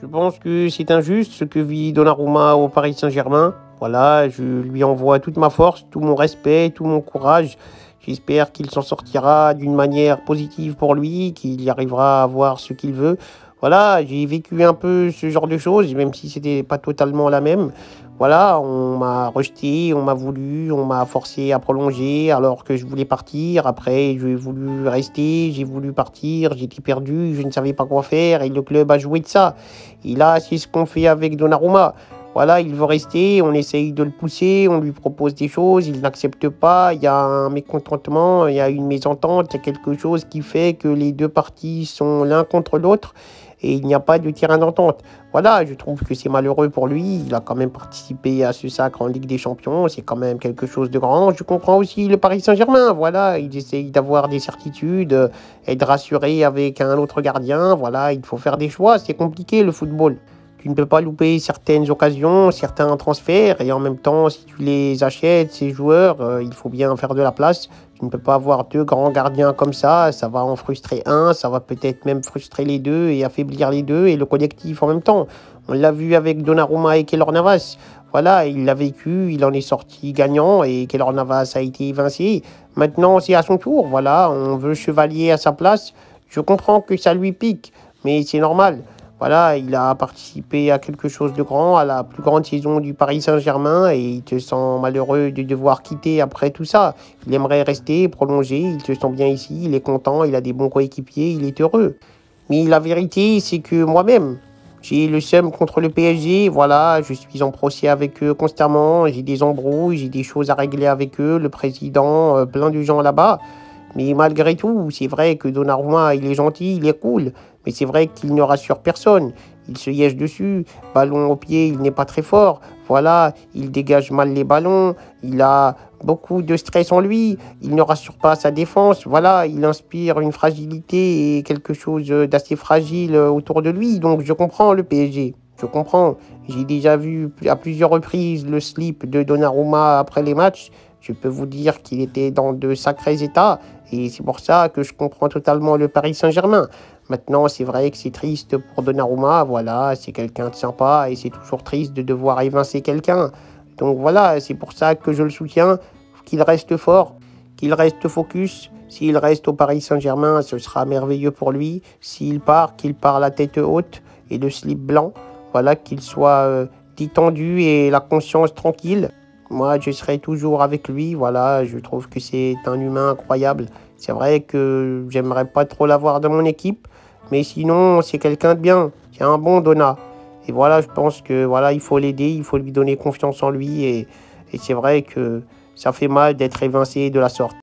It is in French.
Je pense que c'est injuste ce que vit Donnarumma au Paris Saint-Germain. Voilà, je lui envoie toute ma force, tout mon respect, tout mon courage. J'espère qu'il s'en sortira d'une manière positive pour lui, qu'il y arrivera à avoir ce qu'il veut. Voilà, j'ai vécu un peu ce genre de choses, même si c'était pas totalement la même. Voilà, on m'a rejeté, on m'a voulu, on m'a forcé à prolonger alors que je voulais partir. Après, j'ai voulu rester, j'ai voulu partir, j'étais perdu, je ne savais pas quoi faire et le club a joué de ça. Et là, c'est ce qu'on fait avec Donnarumma. Voilà, il veut rester, on essaye de le pousser, on lui propose des choses, il n'accepte pas, il y a un mécontentement, il y a une mésentente, il y a quelque chose qui fait que les deux parties sont l'un contre l'autre et il n'y a pas de terrain d'entente. Voilà, je trouve que c'est malheureux pour lui, il a quand même participé à ce sacre en Ligue des Champions, c'est quand même quelque chose de grand. Je comprends aussi le Paris Saint-Germain, voilà, il essaye d'avoir des certitudes, être rassuré avec un autre gardien, voilà, il faut faire des choix, c'est compliqué le football. Tu ne peux pas louper certaines occasions, certains transferts, et en même temps, si tu les achètes, ces joueurs, il faut bien faire de la place. Tu ne peux pas avoir deux grands gardiens comme ça va en frustrer un, ça va peut-être même frustrer les deux et affaiblir les deux et le collectif en même temps. On l'a vu avec Donnarumma et Keylor Navas. Voilà, il l'a vécu, il en est sorti gagnant et Keylor Navas a été évincé. Maintenant, c'est à son tour, voilà, on veut Chevalier à sa place. Je comprends que ça lui pique, mais c'est normal. Voilà, il a participé à quelque chose de grand, à la plus grande saison du Paris Saint-Germain et il te sent malheureux de devoir quitter après tout ça. Il aimerait rester, prolonger, il se sent bien ici, il est content, il a des bons coéquipiers, il est heureux. Mais la vérité, c'est que moi-même, j'ai le seum contre le PSG, voilà, je suis en procès avec eux constamment, j'ai des embrouilles, j'ai des choses à régler avec eux, le président, plein de gens là-bas. Mais malgré tout, c'est vrai que Donnarumma, il est gentil, il est cool. Mais c'est vrai qu'il ne rassure personne. Il se yèche dessus. Ballon au pied, il n'est pas très fort. Voilà, il dégage mal les ballons. Il a beaucoup de stress en lui. Il ne rassure pas sa défense. Voilà, il inspire une fragilité et quelque chose d'assez fragile autour de lui. Donc je comprends le PSG. Je comprends. J'ai déjà vu à plusieurs reprises le slip de Donnarumma après les matchs. Je peux vous dire qu'il était dans de sacrés états et c'est pour ça que je comprends totalement le Paris Saint-Germain. Maintenant, c'est vrai que c'est triste pour Donnarumma, voilà, c'est quelqu'un de sympa et c'est toujours triste de devoir évincer quelqu'un. Donc voilà, c'est pour ça que je le soutiens, qu'il reste fort, qu'il reste focus. S'il reste au Paris Saint-Germain, ce sera merveilleux pour lui. S'il part, qu'il part la tête haute et le slip blanc, voilà, qu'il soit détendu et la conscience tranquille. Moi, je serai toujours avec lui. Voilà, je trouve que c'est un humain incroyable. C'est vrai que j'aimerais pas trop l'avoir dans mon équipe, mais sinon, c'est quelqu'un de bien. C'est un bon Donna. Et voilà, je pense que voilà, il faut l'aider, il faut lui donner confiance en lui. Et c'est vrai que ça fait mal d'être évincé de la sorte.